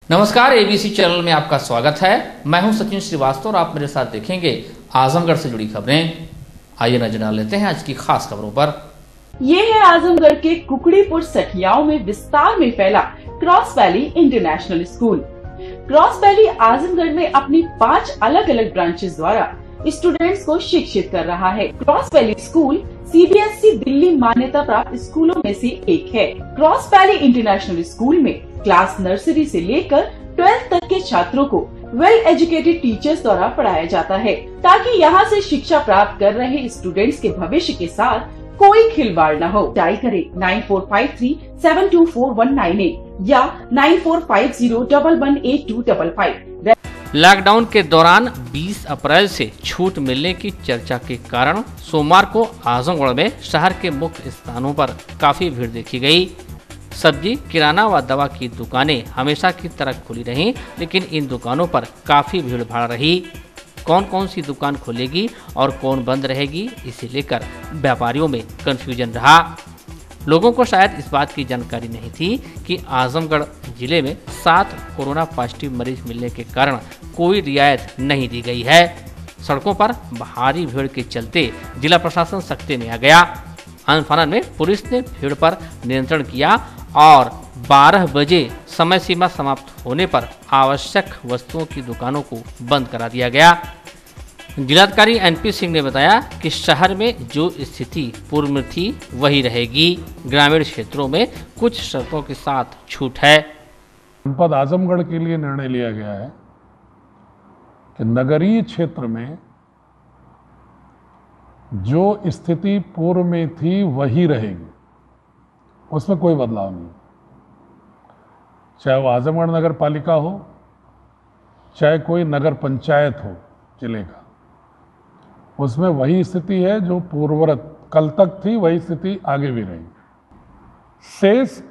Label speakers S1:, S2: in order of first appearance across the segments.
S1: नमस्कार, ABC channel में आपका स्वागत है। मैं हूं सचिन श्रीवास्तव और आप मेरे साथ देखेंगे आजमगढ़ से जुड़ी खबरें। आइए नजर डाल लेते हैं आज की खास खबरों पर।
S2: ये है आजमगढ़ के कुकड़ीपुर सठियाओं में विस्तार में फैला cross valley international school. Cross valley Azamgarh में अपनी 5 अलग अलग ब्रांचेस द्वारा स्टूडेंट्स को शिक्षित कर रहा है। Cross valley school CBSE Delhi मान्यता प्राप्त स्कूलों में से एक है। क्रॉस वैली इंटरनेशनल स्कूल में क्लास नर्सरी से लेकर 12th तक के छात्रों को वेल एजुकेटेड टीचर्स द्वारा पढ़ाया जाता है, ताकि यहाँ से शिक्षा प्राप्त कर रहे स्टूडेंट्स के भविष्य के साथ कोई खिलवाड़ न हो। डायल करें 9453724198 या 9450118255।
S1: लॉकडाउन के दौरान 20 अप्रैल से छूट मिलने की चर्चा के कारण सोमवार को आजमगढ़ में शहर के मुख्य स्थानों पर काफी भीड़ देखी गई। सब्जी, किराना व दवा की दुकानें हमेशा की तरह खुली रहीं, लेकिन इन दुकानों पर काफी भीड़ भाड़ रही। कौन कौन सी दुकान खुलेगी और कौन बंद रहेगी, इसे लेकर व्यापारियों में कंफ्यूजन रहा। लोगों को शायद इस बात की जानकारी नहीं थी कि आजमगढ़ जिले में 7 कोरोना पॉजिटिव मरीज मिलने के कारण कोई रियायत नहीं दी गई है। सड़कों पर भारी भीड़ के चलते जिला प्रशासन सख्ती में आ गया। आनन-फानन में पुलिस ने भीड़ पर नियंत्रण किया और 12 बजे समय सीमा समाप्त होने पर आवश्यक वस्तुओं की दुकानों को बंद करा दिया गया। जिलाधिकारी एनपी सिंह ने बताया कि शहर में जो स्थिति पूर्व में थी वही रहेगी। ग्रामीण क्षेत्रों में कुछ शर्तों के साथ छूट है।
S3: जनपद आजमगढ़ के लिए निर्णय लिया गया है कि नगरीय क्षेत्र में जो स्थिति पूर्व में थी वही रहेगी, उसमें कोई बदलाव नहीं। चाहे वो आजमगढ़ नगर पालिका हो, चाहे कोई नगर पंचायत हो जिले का, उसमें वही स्थिति है जो पूर्ववत कल तक थी, वही स्थिति आगे भी रहेगी। शेष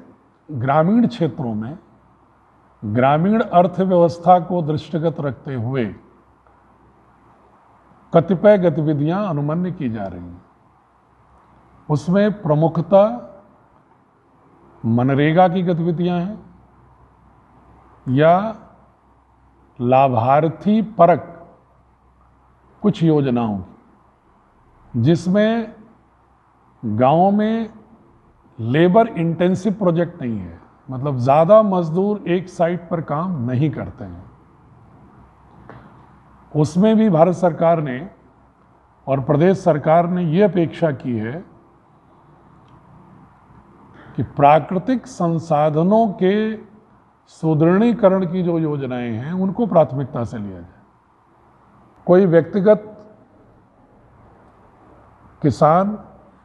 S3: ग्रामीण क्षेत्रों में ग्रामीण अर्थव्यवस्था को दृष्टिगत रखते हुए कतिपय गतिविधियां अनुमन्य की जा रही हैं। उसमें प्रमुखता मनरेगा की गतिविधियां हैं या लाभार्थी परक कुछ योजनाओं की, जिसमें गांवों में लेबर इंटेंसिव प्रोजेक्ट नहीं है, मतलब ज़्यादा मजदूर एक साइट पर काम नहीं करते हैं। उसमें भी भारत सरकार ने और प्रदेश सरकार ने ये अपेक्षा की है कि प्राकृतिक संसाधनों के सुदृढ़ीकरण की जो योजनाएं हैं उनको प्राथमिकता से लिया जाए। कोई व्यक्तिगत किसान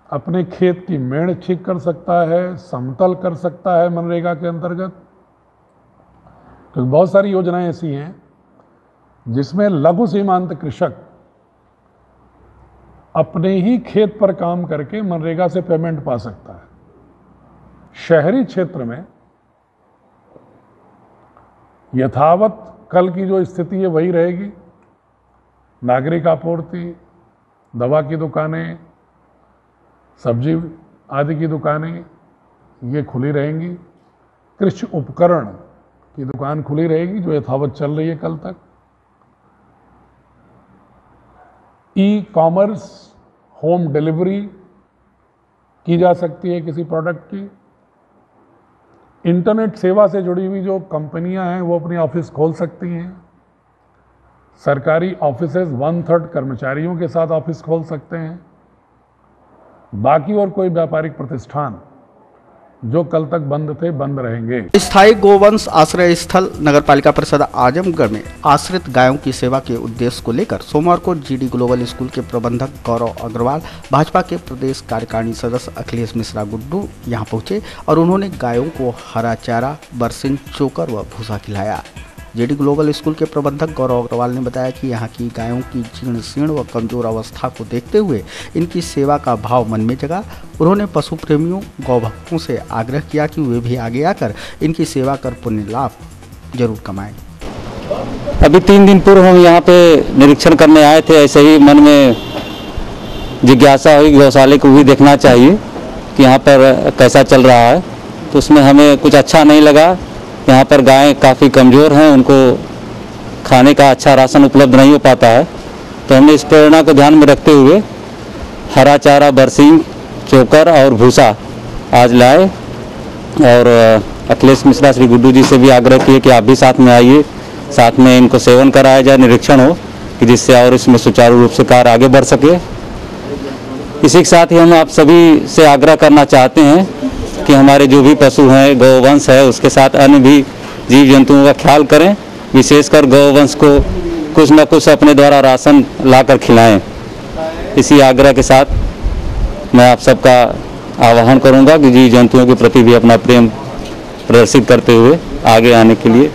S3: अपने खेत की मेड़ ठीक कर सकता है, समतल कर सकता है मनरेगा के अंतर्गत, क्योंकि बहुत सारी योजनाएं ऐसी हैं जिसमें लघु सीमांत कृषक अपने ही खेत पर काम करके मनरेगा से पेमेंट पा सकता है। शहरी क्षेत्र में यथावत कल की जो स्थिति है वही रहेगी। नागरिक आपूर्ति, दवा की दुकानें, सब्जी आदि की दुकानें ये खुली रहेंगी। कृषि उपकरण की दुकान खुली रहेगी जो यथावत चल रही है कल तक। ई कॉमर्स, होम डिलीवरी की जा सकती है किसी प्रोडक्ट की। इंटरनेट सेवा से जुड़ी हुई जो कंपनियां हैं वो अपनी ऑफिस खोल सकती हैं। सरकारी ऑफिसेज 1/3 कर्मचारियों के साथ ऑफिस खोल सकते हैं। बाकी और कोई व्यापारिक प्रतिष्ठान जो कल तक बंद थे बंद रहेंगे।
S4: स्थायी गोवंश आश्रय स्थल नगर पालिका परिषद आजमगढ़ में आश्रित गायों की सेवा के उद्देश्य को लेकर सोमवार को जीडी ग्लोबल स्कूल के प्रबंधक गौरव अग्रवाल, भाजपा के प्रदेश कार्यकारिणी सदस्य अखिलेश मिश्रा गुड्डू यहां पहुंचे और उन्होंने गायों को हरा चारा, बरसिन, चोकर व भूसा खिलाया। जीडी ग्लोबल स्कूल के प्रबंधक गौरव अग्रवाल ने बताया कि यहाँ की गायों की जीर्ण शीर्ण व कमजोर अवस्था को देखते हुए इनकी सेवा का भाव मन में जगा। उन्होंने पशु प्रेमियों, गौ भक्तों से आग्रह किया कि वे भी आगे आकर इनकी सेवा कर पुण्य लाभ जरूर कमाएं।
S5: अभी 3 दिन पूर्व हम यहाँ पे निरीक्षण करने आए थे। ऐसे ही मन में जिज्ञासा हुई, गौशाले को भी देखना चाहिए कि यहाँ पर कैसा चल रहा है। तो उसमें हमें कुछ अच्छा नहीं लगा यहाँ पर गायें काफ़ी कमज़ोर हैं, उनको खाने का अच्छा राशन उपलब्ध नहीं हो पाता है। तो हमने इस प्रेरणा को ध्यान में रखते हुए हरा चारा, बरसीम, चोकर और भूसा आज लाए और अखिलेश मिश्रा श्री गुड्डू जी से भी आग्रह किए कि आप भी साथ में आइए, साथ में इनको सेवन कराया जाए, निरीक्षण हो कि जिससे और इसमें सुचारू रूप से कार्य आगे बढ़ सके। इसी के साथ ही हम आप सभी से आग्रह करना चाहते हैं कि हमारे जो भी पशु हैं, गौवंश है, उसके साथ अन्य भी जीव जंतुओं का ख्याल करें, विशेषकर गौवंश को कुछ न कुछ अपने द्वारा राशन लाकर खिलाएं। इसी आग्रह के साथ मैं आप सबका आह्वान करूंगा कि जीव जंतुओं के प्रति भी अपना प्रेम प्रदर्शित करते हुए आगे आने के लिए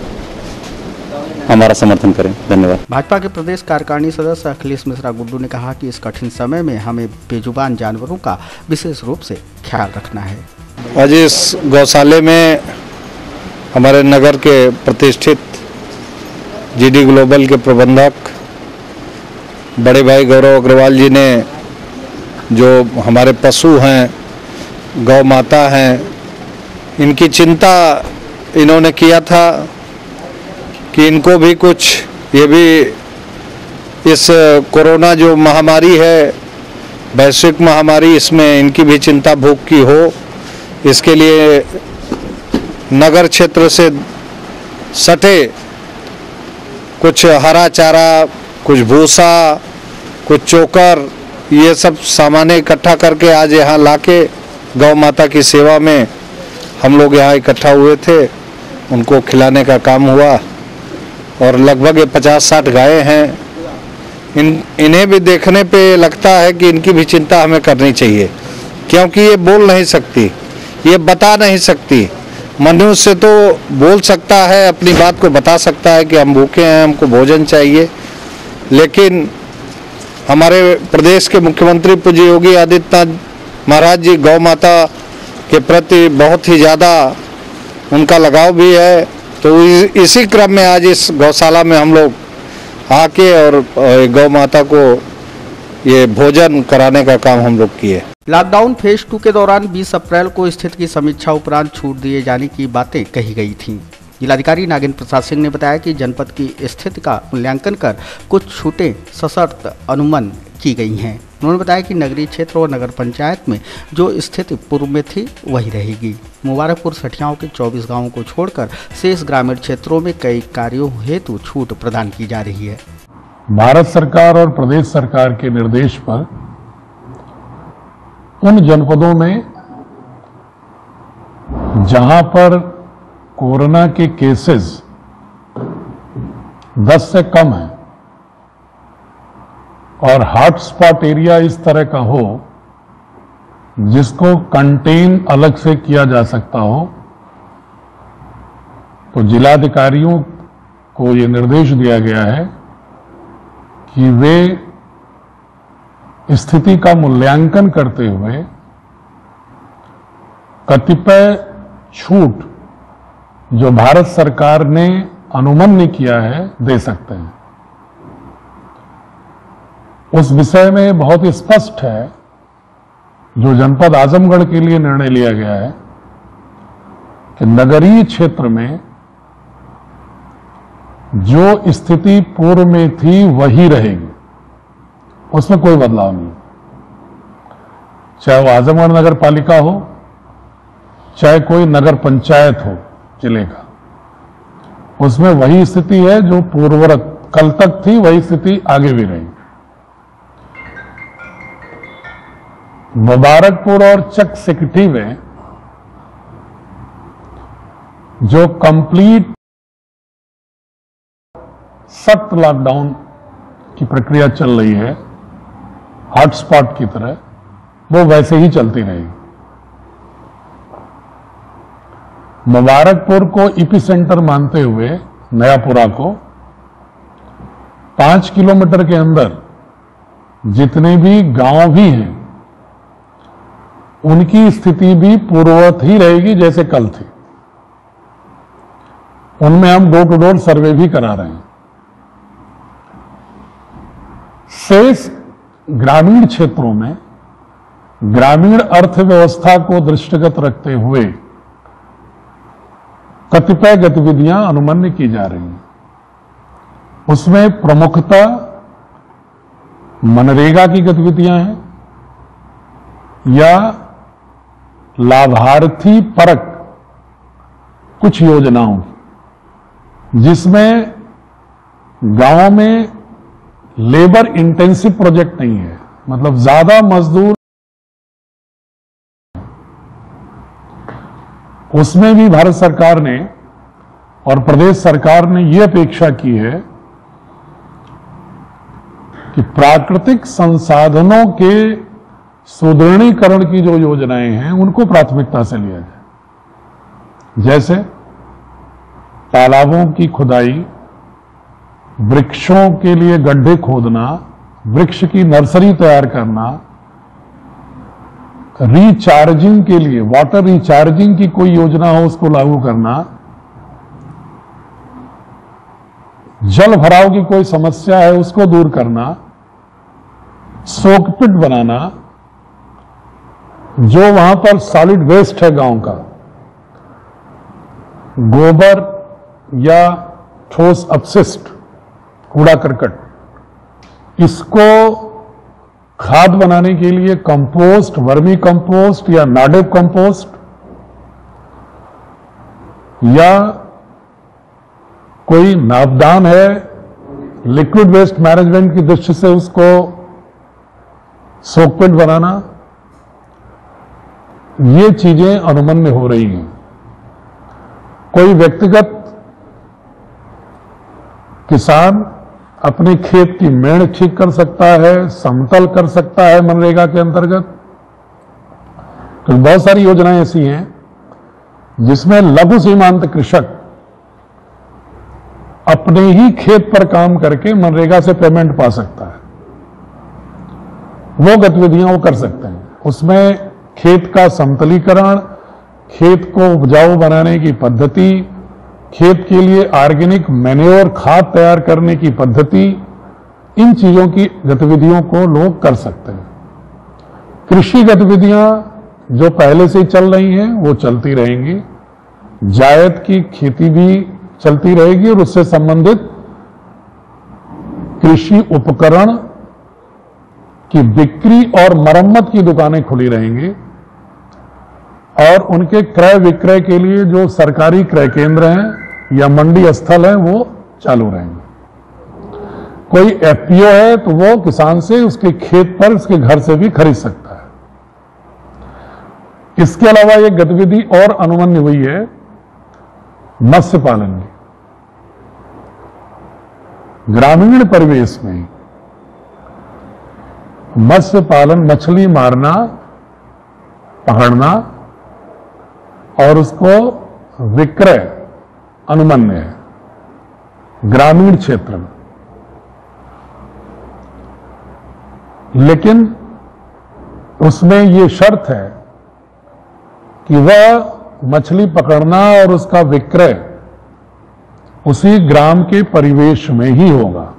S5: हमारा समर्थन करें। धन्यवाद।
S4: भाजपा के प्रदेश कार्यकारिणी सदस्य अखिलेश मिश्रा गुड्डू ने कहा कि इस कठिन समय में हमें बेजुबान जानवरों का विशेष रूप से ख्याल रखना है।
S6: आज इस गौशाले में हमारे नगर के प्रतिष्ठित जीडी ग्लोबल के प्रबंधक बड़े भाई गौरव अग्रवाल जी ने जो हमारे पशु हैं, गौ माता हैं, इनकी चिंता इन्होंने किया था कि इनको भी कुछ, ये भी इस कोरोना जो महामारी है, वैश्विक महामारी, इसमें इनकी भी चिंता भूख की हो। इसके लिए नगर क्षेत्र से सटे कुछ हरा चारा, कुछ भूसा, कुछ चोकर, ये सब सामान इकट्ठा करके आज यहाँ लाके गौ माता की सेवा में हम लोग यहाँ इकट्ठा हुए थे, उनको खिलाने का काम हुआ। और लगभग 50-60 गायें हैं। इन्हें भी देखने पे लगता है कि इनकी भी चिंता हमें करनी चाहिए, क्योंकि ये बोल नहीं सकती, ये बता नहीं सकती। मनुष्य तो बोल सकता है, अपनी बात को बता सकता है कि हम भूखे हैं, हमको भोजन चाहिए, लेकिन हमारे प्रदेश के मुख्यमंत्री पूज्य योगी आदित्यनाथ महाराज जी गौ माता के प्रति बहुत ही ज़्यादा उनका लगाव भी है। तो इसी क्रम में आज इस गौशाला में हम लोग आके और गौ माता को ये भोजन कराने का काम हम लोग किए।
S4: लॉकडाउन फेज 2 के दौरान 20 अप्रैल को स्थिति की समीक्षा उपरांत छूट दिए जाने की बातें कही गई थीं। जिलाधिकारी नागेंद्र प्रसाद सिंह ने बताया कि जनपद की स्थिति का मूल्यांकन कर कुछ छूटें सशर्त अनुमन की गई हैं। उन्होंने बताया कि नगरीय क्षेत्र और नगर पंचायत में जो स्थिति पूर्व में थी वही रहेगी। मुबारकपुर सठियाओं के 24 गांवों को छोड़कर शेष ग्रामीण क्षेत्रों में कई कार्यों हेतु छूट प्रदान की जा रही है।
S3: भारत सरकार और प्रदेश सरकार के निर्देश पर उन जनपदों में जहां पर कोरोना के केसेस 10 से कम हैं और हॉटस्पॉट एरिया इस तरह का हो जिसको कंटेन अलग से किया जा सकता हो, तो जिलाधिकारियों को ये निर्देश दिया गया है कि वे स्थिति का मूल्यांकन करते हुए कतिपय छूट जो भारत सरकार ने अनुमन्य किया है दे सकते हैं। उस विषय में बहुत स्पष्ट है जो जनपद आजमगढ़ के लिए निर्णय लिया गया है कि नगरीय क्षेत्र में जो स्थिति पूर्व में थी वही रहेगी, उसमें कोई बदलाव नहीं, चाहे वो आजमगढ़ नगर पालिका हो, चाहे कोई नगर पंचायत हो जिले का, उसमें वही स्थिति है जो पूर्ववत कल तक थी, वही स्थिति आगे भी रहेगी। मुबारकपुर और चक सिकठी में जो कंप्लीट सख्त लॉकडाउन की प्रक्रिया चल रही है हॉटस्पॉट की तरह, वो वैसे ही चलती रहेगी। मुबारकपुर को एपिसेंटर मानते हुए नयापुरा को 5 किलोमीटर के अंदर जितने भी गांव भी हैं उनकी स्थिति भी पूर्ववत ही रहेगी जैसे कल थी। उनमें हम डोर टू डोर सर्वे भी करा रहे हैं। शेष ग्रामीण क्षेत्रों में ग्रामीण अर्थव्यवस्था को दृष्टिगत रखते हुए कतिपय गतिविधियां अनुमन्य की जा रही हैं। उसमें प्रमुखतः मनरेगा की गतिविधियां हैं या लाभार्थी परक कुछ योजनाओं की, जिसमें गांव में लेबर इंटेंसिव प्रोजेक्ट नहीं है, मतलब ज्यादा मजदूर, उसमें भी भारत सरकार ने और प्रदेश सरकार ने यह अपेक्षा की है कि प्राकृतिक संसाधनों के सुदृढ़ीकरण की जो योजनाएं हैं उनको प्राथमिकता से लिया जाए, जैसे तालाबों की खुदाई, वृक्षों के लिए गड्ढे खोदना, वृक्ष की नर्सरी तैयार करना, रिचार्जिंग के लिए वाटर रिचार्जिंग की कोई योजना हो उसको लागू करना, जल भराव की कोई समस्या है उसको दूर करना, सोकपिट बनाना, जो वहां पर सॉलिड वेस्ट है गांव का, गोबर या ठोस अपशिष्ट कूड़ा करकट, इसको खाद बनाने के लिए कंपोस्ट, वर्मी कंपोस्ट या नाडेप कंपोस्ट या कोई नापदान है, लिक्विड वेस्ट मैनेजमेंट की दृष्टि से उसको सोकपिट बनाना, ये चीजें अनुमन्य हो रही हैं। कोई व्यक्तिगत किसान अपने खेत की मेड़ ठीक कर सकता है, समतल कर सकता है मनरेगा के अंतर्गत। तो बहुत सारी योजनाएं ऐसी हैं जिसमें लघु सीमांत कृषक अपने ही खेत पर काम करके मनरेगा से पेमेंट पा सकता है। वो गतिविधियां वो कर सकते हैं। उसमें खेत का समतलीकरण, खेत को उपजाऊ बनाने की पद्धति, खेत के लिए ऑर्गेनिक मैन्योर खाद तैयार करने की पद्धति, इन चीजों की गतिविधियों को लोग कर सकते हैं। कृषि गतिविधियां जो पहले से चल रही हैं वो चलती रहेंगी। जायद की खेती भी चलती रहेगी और उससे संबंधित कृषि उपकरण की बिक्री और मरम्मत की दुकानें खुली रहेंगी और उनके क्रय विक्रय के लिए जो सरकारी क्रय केंद्र हैं या मंडी स्थल हैं वो चालू रहेंगे। कोई एफपीओ है तो वो किसान से उसके खेत पर, उसके घर से भी खरीद सकता है। इसके अलावा एक गतिविधि और अनुमन्य हुई है मत्स्य पालन की। ग्रामीण परिवेश में मत्स्य पालन, मछली मारना, पकड़ना और उसको विक्रय अनुमन्य है ग्रामीण क्षेत्र में। लेकिन उसमें ये शर्त है कि वह मछली पकड़ना और उसका विक्रय उसी ग्राम के परिवेश में ही होगा।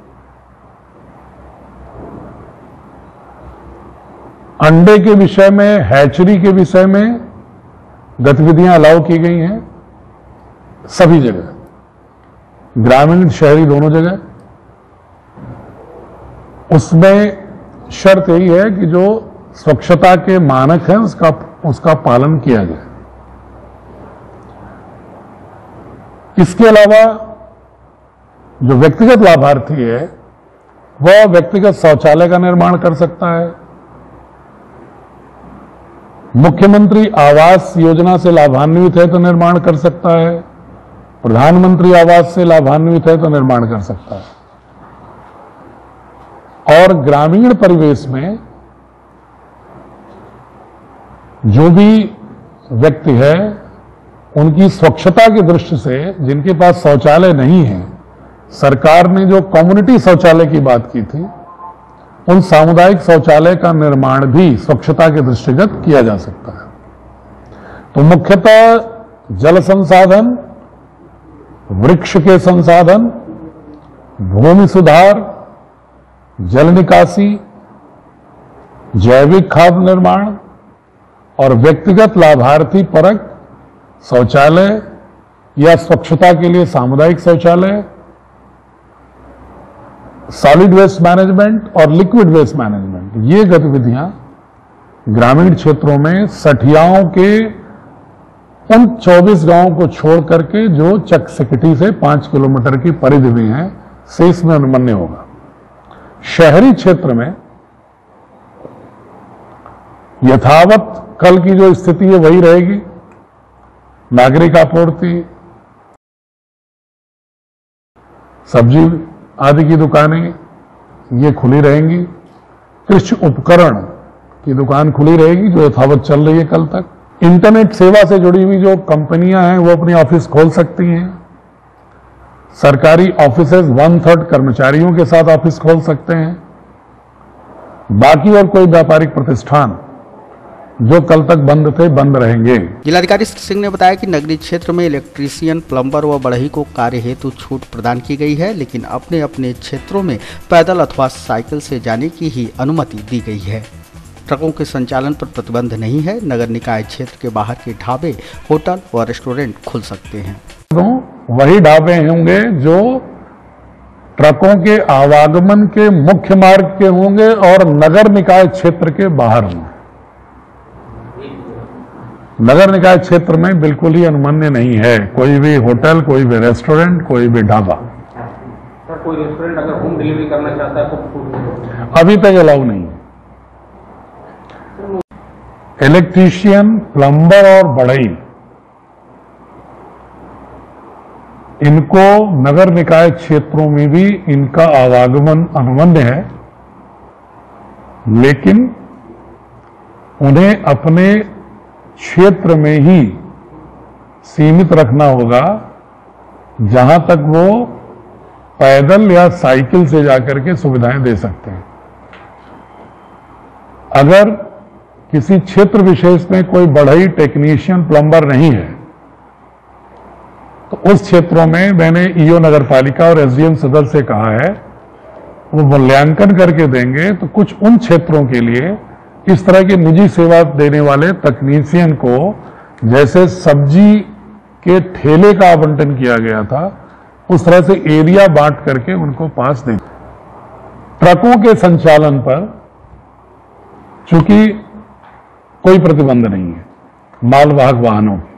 S3: अंडे के विषय में, हैचरी के विषय में गतिविधियां अलाउ की गई हैं सभी जगह, ग्रामीण शहरी दोनों जगह। उसमें शर्त यही है कि जो स्वच्छता के मानक हैं उसका पालन किया जाए। इसके अलावा जो व्यक्तिगत लाभार्थी है वह व्यक्तिगत शौचालय का निर्माण कर सकता है। मुख्यमंत्री आवास योजना से लाभान्वित है तो निर्माण कर सकता है। प्रधानमंत्री आवास से लाभान्वित है तो निर्माण कर सकता है। और ग्रामीण परिवेश में जो भी व्यक्ति है उनकी स्वच्छता की दृष्टि से जिनके पास शौचालय नहीं है, सरकार ने जो कम्युनिटी शौचालय की बात की थी, उन सामुदायिक शौचालय का निर्माण भी स्वच्छता के दृष्टिगत किया जा सकता है। तो मुख्यतः जल संसाधन, वृक्ष के संसाधन, भूमि सुधार, जल निकासी, जैविक खाद निर्माण और व्यक्तिगत लाभार्थी परक शौचालय, या स्वच्छता के लिए सामुदायिक शौचालय, सॉलिड वेस्ट मैनेजमेंट और लिक्विड वेस्ट मैनेजमेंट, ये गतिविधियां ग्रामीण क्षेत्रों में सठियाओं के उन 24 गांवों को छोड़ करके जो चकसिकटी से 5 किलोमीटर की परिधि में है, शेष में अनुमन्य होगा। शहरी क्षेत्र में यथावत कल की जो स्थिति है वही रहेगी। नागरिक आपूर्ति, सब्जी आदि की दुकानें ये खुली रहेंगी। कृषि उपकरण की दुकान खुली रहेगी जो यथावत चल रही है कल तक। इंटरनेट सेवा से जुड़ी हुई जो कंपनियां हैं वो अपनी ऑफिस खोल सकती हैं। सरकारी ऑफिसेज 1/3 कर्मचारियों के साथ ऑफिस खोल सकते हैं। बाकी और कोई व्यापारिक प्रतिष्ठान जो कल तक बंद थे, बंद रहेंगे।
S4: जिलाधिकारी श्री सिंह ने बताया कि नगरीय क्षेत्र में इलेक्ट्रीशियन, प्लम्बर व बढ़ई को कार्य हेतु छूट प्रदान की गई है, लेकिन अपने अपने क्षेत्रों में पैदल अथवा साइकिल से जाने की ही अनुमति दी गई है। ट्रकों के संचालन पर प्रतिबंध नहीं है। नगर निकाय क्षेत्र के बाहर के ढाबे, होटल व रेस्टोरेंट खुल सकते हैं।
S3: वही ढाबे होंगे जो ट्रकों के आवागमन के मुख्य मार्ग के होंगे और नगर निकाय क्षेत्र के बाहर होंगे। नगर निकाय क्षेत्र में बिल्कुल ही अनुमन्य नहीं है कोई भी होटल, कोई भी रेस्टोरेंट, कोई भी ढाबा।
S7: कोई रेस्टोरेंट अगर होम डिलीवरी करना चाहता है तो
S3: अभी तक अलाउ नहीं है। इलेक्ट्रीशियन, प्लम्बर और बढ़ई, इनको नगर निकाय क्षेत्रों में भी इनका आवागमन अनुमन्य है, लेकिन उन्हें अपने क्षेत्र में ही सीमित रखना होगा, जहां तक वो पैदल या साइकिल से जाकर के सुविधाएं दे सकते हैं। अगर किसी क्षेत्र विशेष में कोई बढ़ई, टेक्नीशियन, प्लम्बर नहीं है तो उस क्षेत्रों में मैंने ईओ नगर पालिका और एसडीएम सदर से कहा है वो मूल्यांकन करके देंगे। तो कुछ उन क्षेत्रों के लिए इस तरह की निजी सेवा देने वाले तकनीशियन को, जैसे सब्जी के ठेले का आवंटन किया गया था, उस तरह से एरिया बांट करके उनको पास दें। ट्रकों के संचालन पर चूंकि कोई प्रतिबंध नहीं है मालवाहक वाहनों की,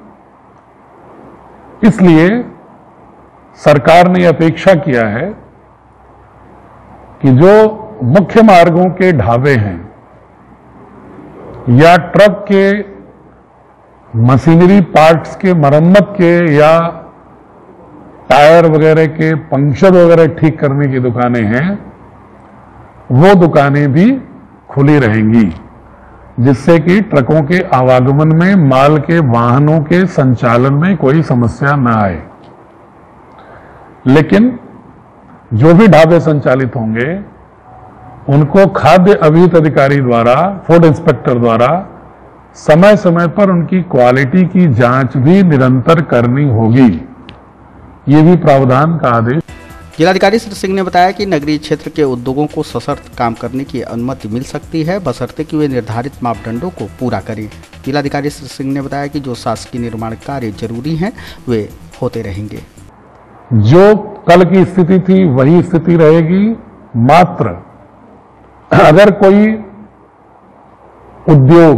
S3: इसलिए सरकार ने अपेक्षा किया है कि जो मुख्य मार्गों के ढाबे हैं या ट्रक के मशीनरी पार्ट्स के मरम्मत के या टायर वगैरह के पंक्चर वगैरह ठीक करने की दुकानें हैं, वो दुकानें भी खुली रहेंगी, जिससे कि ट्रकों के आवागमन में, माल के वाहनों के संचालन में कोई समस्या न आए। लेकिन जो भी ढाबे संचालित होंगे उनको खाद्य अभिहित अधिकारी द्वारा, फूड इंस्पेक्टर द्वारा समय समय पर उनकी क्वालिटी की जांच भी निरंतर करनी होगी। ये भी प्रावधान का आदेश।
S4: जिलाधिकारी श्री सिंह ने बताया कि नगरीय क्षेत्र के उद्योगों को सशर्त काम करने की अनुमति मिल सकती है, बशर्ते कि वे निर्धारित मापदंडों को पूरा करें। जिलाधिकारी श्री सिंह ने बताया कि जो शासकीय निर्माण कार्य जरूरी हैं वे होते रहेंगे।
S3: जो कल की स्थिति थी वही स्थिति रहेगी। मात्र अगर कोई उद्योग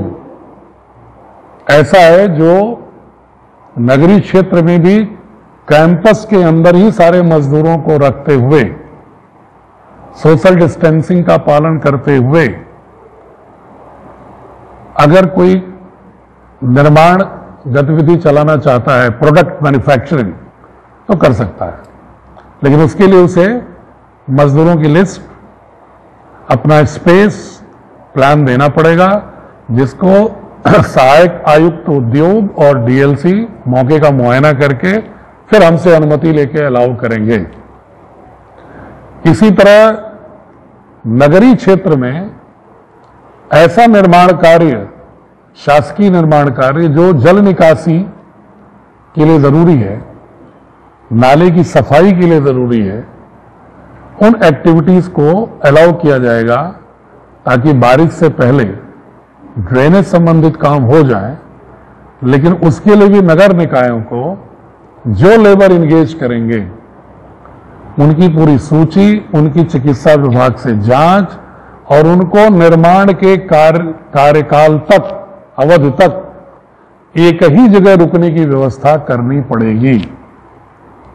S3: ऐसा है जो नगरीय क्षेत्र में भी कैंपस के अंदर ही सारे मजदूरों को रखते हुए, सोशल डिस्टेंसिंग का पालन करते हुए अगर कोई निर्माण गतिविधि चलाना चाहता है, प्रोडक्ट मैन्युफैक्चरिंग, तो कर सकता है, लेकिन उसके लिए उसे मजदूरों की लिस्ट, अपना स्पेस प्लान देना पड़ेगा, जिसको सहायक आयुक्त उद्योग और डीएलसी मौके का मुआयना करके फिर हमसे अनुमति लेके अलाउ करेंगे। इसी तरह नगरीय क्षेत्र में ऐसा निर्माण कार्य, शासकीय निर्माण कार्य जो जल निकासी के लिए जरूरी है, नाले की सफाई के लिए जरूरी है, उन एक्टिविटीज को अलाउ किया जाएगा ताकि बारिश से पहले ड्रेनेज संबंधित काम हो जाए। लेकिन उसके लिए भी नगर निकायों को जो लेबर इंगेज करेंगे उनकी पूरी सूची, उनकी चिकित्सा विभाग से जांच और उनको निर्माण के कार्यकाल तक, अवधि तक एक ही जगह रुकने की व्यवस्था करनी पड़ेगी।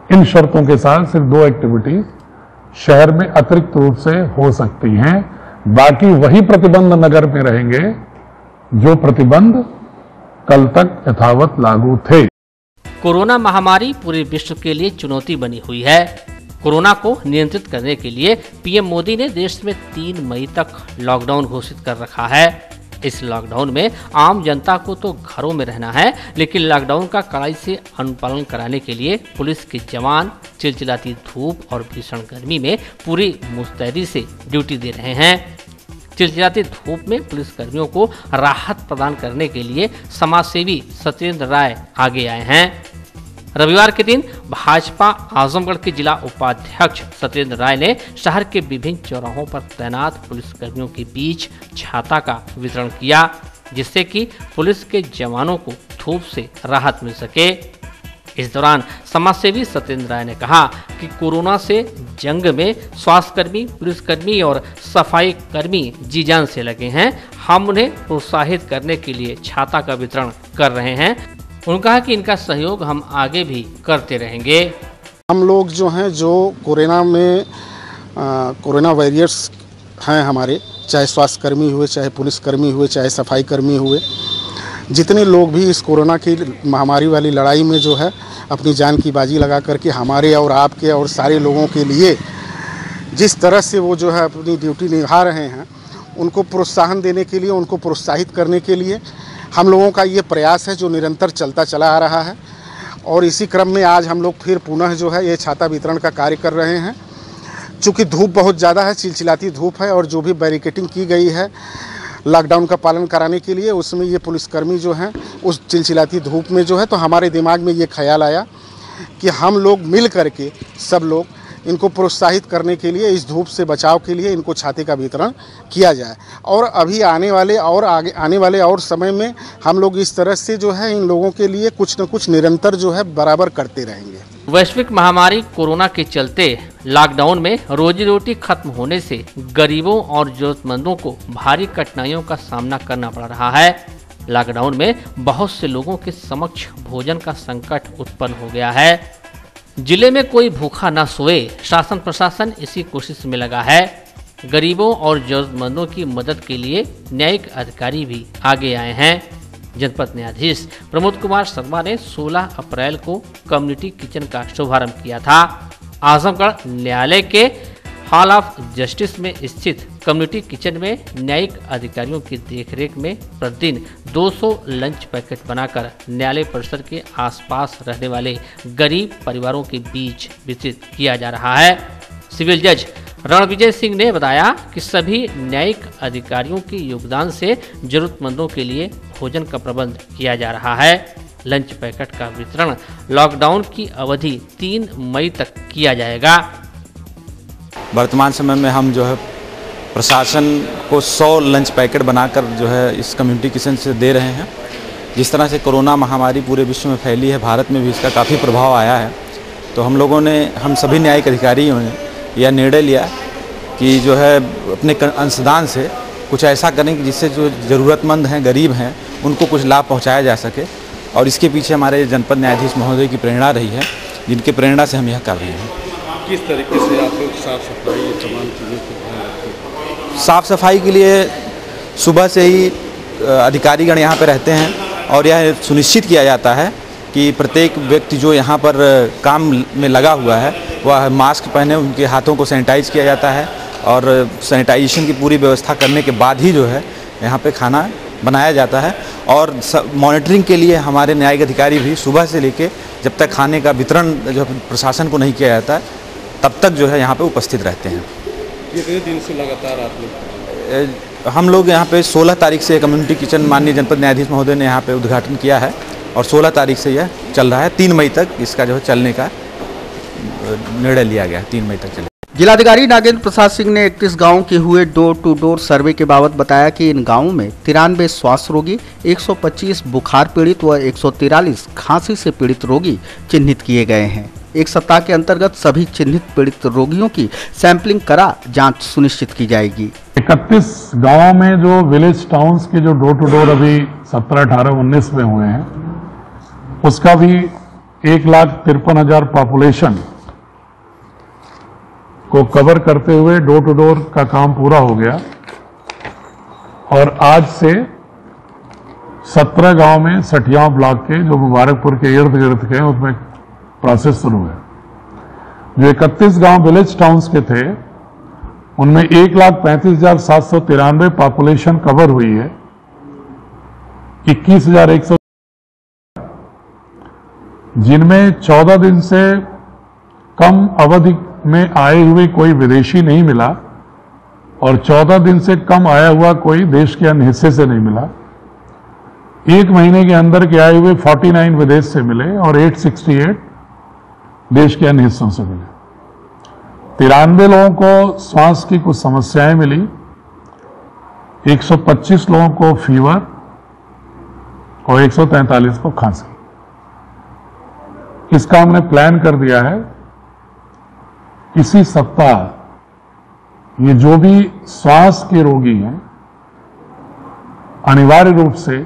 S3: इन शर्तों के साथ सिर्फ 2 एक्टिविटीज शहर में अतिरिक्त रूप से हो सकती हैं, बाकी वही प्रतिबंध नगर में रहेंगे जो प्रतिबंध कल तक यथावत लागू थे।
S1: कोरोना महामारी पूरे विश्व के लिए चुनौती बनी हुई है। कोरोना को नियंत्रित करने के लिए पीएम मोदी ने देश में 3 मई तक लॉकडाउन घोषित कर रखा है। इस लॉकडाउन में आम जनता को तो घरों में रहना है, लेकिन लॉकडाउन का कड़ाई से अनुपालन कराने के लिए पुलिस के जवान चिलचिलाती धूप और भीषण गर्मी में पूरी मुस्तैदी से ड्यूटी दे रहे हैं। चिलचिलाती धूप में पुलिस कर्मियों को राहत प्रदान करने के लिए समाजसेवी सत्येंद्र राय आगे आए हैं। रविवार के दिन भाजपा आजमगढ़ के जिला उपाध्यक्ष सत्येंद्र राय ने शहर के विभिन्न चौराहों पर तैनात पुलिसकर्मियों के बीच छाता का वितरण किया, जिससे कि पुलिस के जवानों को धूप से राहत मिल सके। इस दौरान समाजसेवी सत्येंद्र राय ने कहा कि कोरोना से जंग में स्वास्थ्यकर्मी, पुलिसकर्मी और सफाई कर्मी जी जान से लगे हैं। हम उन्हें प्रोत्साहित करने के लिए छाता का वितरण कर रहे हैं। उन्होंने कहा कि इनका सहयोग हम आगे भी करते रहेंगे।
S8: हम लोग जो हैं, जो कोरोना में कोरोना वॉरियर्स हैं हमारे, चाहे स्वास्थ्यकर्मी हुए, चाहे पुलिसकर्मी हुए, चाहे सफाई कर्मी हुए, जितने लोग भी इस कोरोना की महामारी वाली लड़ाई में जो है अपनी जान की बाजी लगा करके हमारे और आपके और सारे लोगों के लिए जिस तरह से वो जो है अपनी ड्यूटी निभा रहे हैं, उनको प्रोत्साहन देने के लिए, उनको प्रोत्साहित करने के लिए हम लोगों का ये प्रयास है जो निरंतर चलता चला आ रहा है। और इसी क्रम में आज हम लोग फिर पुनः जो है ये छाता वितरण का कार्य कर रहे हैं। चूँकि धूप बहुत ज़्यादा है, चिलचिलाती धूप है, और जो भी बैरिकेटिंग की गई है लॉकडाउन का पालन कराने के लिए, उसमें ये पुलिसकर्मी जो हैं उस चिलचिलाती धूप में जो है, तो हमारे दिमाग में ये ख्याल आया कि हम लोग मिल करके सब लोग इनको प्रोत्साहित करने के लिए, इस धूप से बचाव के लिए इनको छाते का वितरण किया जाए। और अभी आने वाले और समय में हम लोग इस तरह से जो है इन लोगों के लिए कुछ न कुछ निरंतर जो है बराबर करते रहेंगे।
S1: वैश्विक महामारी कोरोना के चलते लॉकडाउन में रोजी रोटी खत्म होने से गरीबों और जरूरतमंदों को भारी कठिनाइयों का सामना करना पड़ रहा है। लॉकडाउन में बहुत से लोगों के समक्ष भोजन का संकट उत्पन्न हो गया है। जिले में कोई भूखा न सोए, शासन प्रशासन इसी कोशिश में लगा है। गरीबों और जरूरतमंदों की मदद के लिए न्यायिक अधिकारी भी आगे आए हैं। जनपद न्यायाधीश प्रमोद कुमार शर्मा ने 16 अप्रैल को कम्युनिटी किचन का शुभारंभ किया था। आजमगढ़ न्यायालय के हॉल ऑफ जस्टिस में स्थित कम्युनिटी किचन में न्यायिक अधिकारियों की देखरेख में प्रतिदिन 200 लंच पैकेट बनाकर न्यायालय परिसर के आसपास रहने वाले गरीब परिवारों के बीच वितरित किया जा रहा है। सिविल जज रणविजय सिंह ने बताया कि सभी न्यायिक अधिकारियों के योगदान से जरूरतमंदों के लिए भोजन का प्रबंध किया जा रहा है। लंच पैकेट का वितरण लॉकडाउन की अवधि 3 मई तक किया जाएगा।
S9: वर्तमान समय में हम जो है प्रशासन को 100 लंच पैकेट बनाकर जो है इस कम्युनिटी किचन से दे रहे हैं। जिस तरह से कोरोना महामारी पूरे विश्व में फैली है, भारत में भी इसका काफ़ी प्रभाव आया है, तो हम सभी न्यायिक अधिकारियों ने यह निर्णय लिया कि जो है अपने अंशदान से कुछ ऐसा करें कि जिससे जो ज़रूरतमंद हैं, गरीब हैं, उनको कुछ लाभ पहुँचाया जा सके। और इसके पीछे हमारे जनपद न्यायाधीश महोदय की प्रेरणा रही है, जिनके प्रेरणा से हम यह कर रहे हैं।
S10: किस तरीके से आप लोग साफ सफाई तमाम चीज़ों को ध्यान रखते हैं?
S9: साफ सफाई के लिए सुबह से ही अधिकारीगण यहाँ पर रहते हैं और यह सुनिश्चित किया जाता है कि प्रत्येक व्यक्ति जो यहाँ पर काम में लगा हुआ है वह मास्क पहने, उनके हाथों को सैनिटाइज किया जाता है और सैनिटाइजेशन की पूरी व्यवस्था करने के बाद ही जो है यहाँ पे खाना बनाया जाता है। और मॉनिटरिंग के लिए हमारे न्यायिक अधिकारी भी सुबह से लेके जब तक खाने का वितरण जो प्रशासन को नहीं किया जाता है तब तक जो है यहाँ पे उपस्थित रहते हैं।
S10: कितने दिन से लगातार आप लोग?
S9: हम लोग यहाँ पे 16 तारीख से कम्युनिटी किचन माननीय जनपद न्यायाधीश महोदय ने यहाँ पे उद्घाटन किया है और 16 तारीख से यह चल रहा है। 3 मई तक इसका जो है चलने का निर्णय लिया गया है, 3 मई तक चले।
S4: जिलाधिकारी नागेंद्र प्रसाद सिंह ने 31 गांवों के हुए डोर टू डोर सर्वे के बाबत बताया कि इन गांवों में 93 श्वास रोगी, 125 बुखार पीड़ित व 143 खांसी से पीड़ित रोगी चिन्हित किए गए हैं। एक सप्ताह के अंतर्गत सभी चिन्हित पीड़ित रोगियों की सैंपलिंग करा जांच सुनिश्चित की जाएगी।
S3: 31 गांवों में जो विलेज टाउन्स के जो डोर टू डोर अभी 17, 18, 19 में हुए हैं, उसका भी 1,53,000 पॉपुलेशन को कवर करते हुए डोर टू डोर का काम पूरा हो गया और आज से 17 गांव में सठियाव ब्लॉक के जो मुबारकपुर के इर्द गिर्द के उसमें प्रोसेस शुरू है। जो 31 गांव विलेज टाउन्स के थे उनमें 1,35,793 पॉपुलेशन कवर हुई है। 21,100 जिनमें 14 दिन से कम अवधि में आए हुए कोई विदेशी नहीं मिला और 14 दिन से कम आया हुआ कोई देश के अन्य हिस्से से नहीं मिला। 1 महीने के अंदर के आए हुए 49 विदेश से मिले और 868 देश के अन्य हिस्सों से मिले। 93 लोगों को श्वास की कुछ समस्याएं मिली, 125 लोगों को फीवर और 143 को खांसी। इसका हमने प्लान कर दिया है, इसी सप्ताह ये जो भी श्वास के रोगी हैं अनिवार्य रूप से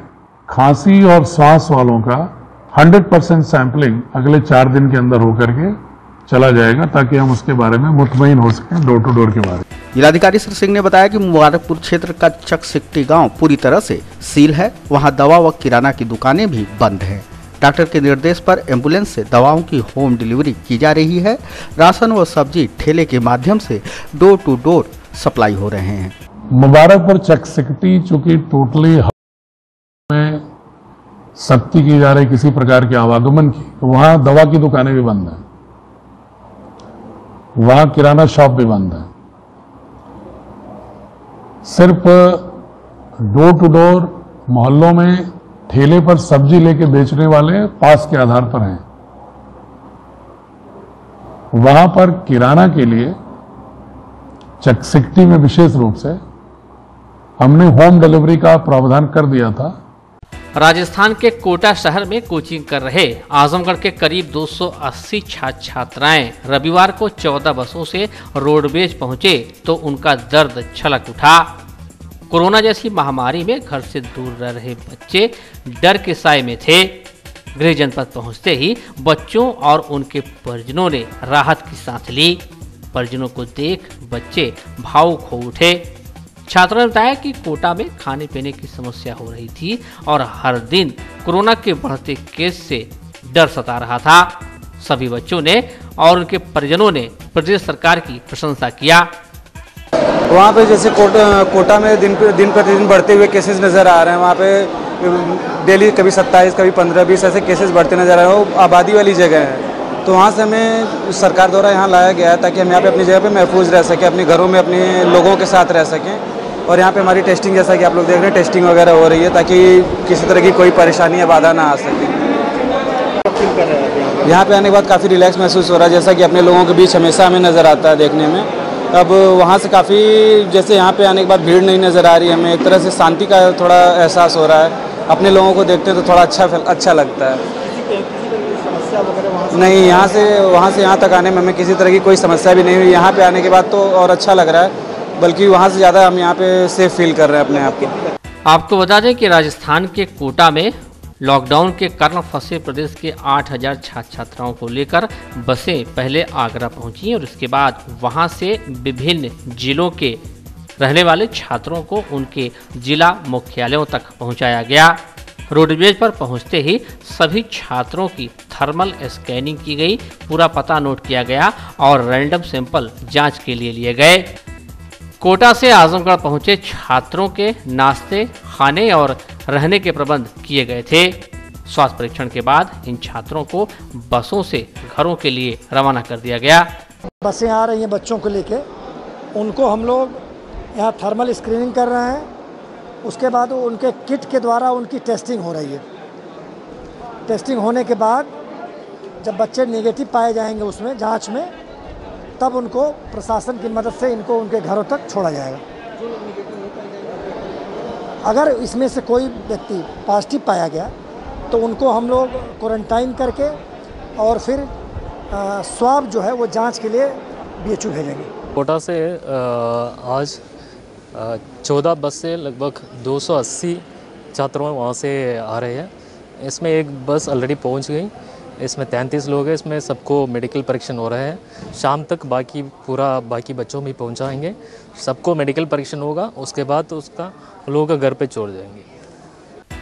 S3: खांसी और श्वास वालों का 100% सैंपलिंग अगले 4 दिन के अंदर होकर के चला जाएगा ताकि हम उसके बारे में मुतमईन हो सकें डोर टू डोर के बारे में।
S4: जिलाधिकारी श्री सिंह ने बताया कि मुबारकपुर क्षेत्र का चकसिकटी गांव पूरी तरह से सील है। वहां दवा व किराना की दुकानें भी बंद हैं। डॉक्टर के निर्देश पर एम्बुलेंस से दवाओं की होम डिलीवरी की जा रही है। राशन व सब्जी ठेले के माध्यम से डोर टू डोर सप्लाई हो रहे हैं।
S3: मुबारकपुर चकसिकटी चूंकि टोटली में सख्ती की जा रही किसी प्रकार के आवागमन की, तो वहां दवा की दुकानें भी बंद हैं, वहां किराना शॉप भी बंद है। सिर्फ डोर टू डोर मोहल्लों में ठेले पर सब्जी लेके बेचने वाले पास के आधार पर हैं। वहां पर किराना के लिए चकसिकटी में विशेष रूप से हमने होम डिलीवरी का प्रावधान कर दिया था।
S1: राजस्थान के कोटा शहर में कोचिंग कर रहे आजमगढ़ के करीब 280 छात्र छात्राएं रविवार को 14 बसों से रोडवेज पहुंचे तो उनका दर्द छलक उठा। कोरोना जैसी महामारी में घर से दूर रह रहे बच्चे डर के साए में थे। गृह जनपद पहुंचते ही बच्चों और उनके परिजनों ने राहत की सांस ली। परिजनों को देख बच्चे भावुक हो उठे। छात्रों ने बताया कि कोटा में खाने पीने की समस्या हो रही थी और हर दिन कोरोना के बढ़ते केस से डर सता रहा था। सभी बच्चों ने और उनके परिजनों ने प्रदेश सरकार की प्रशंसा किया।
S11: वहाँ पे जैसे कोटा में दिन प्रतिदिन बढ़ते हुए केसेस नज़र आ रहे हैं। वहाँ पे डेली कभी 27, कभी 15-20 ऐसे केसेस बढ़ते नज़र आ रहे हैं। वो आबादी वाली जगह है, तो वहाँ से हमें सरकार द्वारा यहाँ लाया गया है ताकि हम यहाँ पे अपनी जगह पे महफूज रह सकें, अपने घरों में अपने लोगों के साथ रह सकें। और यहाँ पे हमारी टेस्टिंग, जैसा कि आप लोग देख रहे हैं, टेस्टिंग वगैरह हो रही है ताकि किसी तरह की कोई परेशानी या बाधा ना आ सके। यहाँ पे आने के बाद काफ़ी रिलैक्स महसूस हो रहा है, जैसा कि अपने लोगों के बीच हमेशा हमें नज़र आता है देखने में। अब वहाँ से काफ़ी, जैसे यहाँ पे आने के बाद भीड़ नहीं नज़र आ रही है, हमें एक तरह से शांति का थोड़ा एहसास हो रहा है। अपने लोगों को देखते हैं तो थोड़ा अच्छा लगता है। नहीं, यहाँ से वहाँ से यहाँ तक आने में हमें किसी तरह की कोई समस्या भी नहीं हुई। यहाँ पे आने के बाद तो और अच्छा लग रहा है, बल्कि वहाँ से ज़्यादा हम यहाँ पे सेफ फील कर रहे हैं अपने आप को।
S1: आपको बता दें कि राजस्थान के कोटा में लॉकडाउन के कारण फंसे प्रदेश के 8,000 छात्र छात्राओं को लेकर बसें पहले आगरा पहुंची और उसके बाद वहां से विभिन्न जिलों के रहने वाले छात्रों को उनके जिला मुख्यालयों तक पहुंचाया गया। रोडवेज पर पहुंचते ही सभी छात्रों की थर्मल स्कैनिंग की गई, पूरा पता नोट किया गया और रैंडम सैंपल जांच के लिए लिए गए। कोटा से आजमगढ़ पहुंचे छात्रों के नाश्ते, खाने और रहने के प्रबंध किए गए थे। स्वास्थ्य परीक्षण के बाद इन छात्रों को बसों से घरों के लिए रवाना कर दिया गया।
S12: बसें आ रही हैं बच्चों को लेके, उनको हम लोग यहाँ थर्मल स्क्रीनिंग कर रहे हैं। उसके बाद उनके किट के द्वारा उनकी टेस्टिंग हो रही है। टेस्टिंग होने के बाद जब बच्चे नेगेटिव पाए जाएंगे उसमें जांच में, तब उनको प्रशासन की मदद से इनको उनके घरों तक छोड़ा जाएगा। अगर इसमें से कोई व्यक्ति पॉजिटिव पाया गया तो उनको हम लोग क्वारंटाइन करके और फिर स्वाब जो है वो जांच के लिए BHU भेजेंगे।
S13: कोटा से आज 14 बस से लगभग 280 छात्र वहाँ से आ रहे हैं। इसमें एक बस ऑलरेडी पहुँच गई, इसमें 33 लोग हैं, इसमें सबको मेडिकल परीक्षण हो रहे हैं। शाम तक बाकी बच्चों में पहुँचाएंगे, सबको मेडिकल परीक्षण होगा, उसके बाद उसका लोगों का घर पे छोड़ जाएंगे।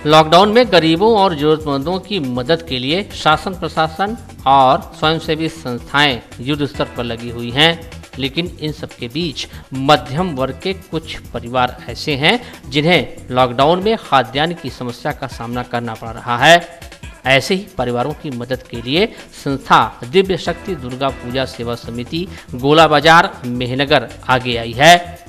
S1: लॉकडाउन में गरीबों और जरूरतमंदों की मदद के लिए शासन प्रशासन और स्वयंसेवी संस्थाएं युद्ध स्तर पर लगी हुई हैं, लेकिन इन सब के बीच मध्यम वर्ग के कुछ परिवार ऐसे हैं जिन्हें लॉकडाउन में खाद्यान्न की समस्या का सामना करना पड़ रहा है। ऐसे ही परिवारों की मदद के लिए संस्था दिव्य शक्ति दुर्गा पूजा सेवा समिति गोला बाजार मेहनगर आगे आई है।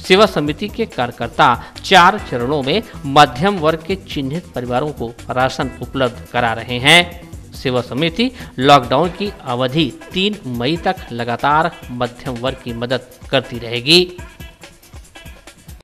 S1: सेवा समिति के कार्यकर्ता 4 चरणों में मध्यम वर्ग के चिन्हित परिवारों को राशन उपलब्ध करा रहे हैं। सेवा समिति लॉकडाउन की अवधि 3 मई तक लगातार मध्यम वर्ग की मदद करती रहेगी।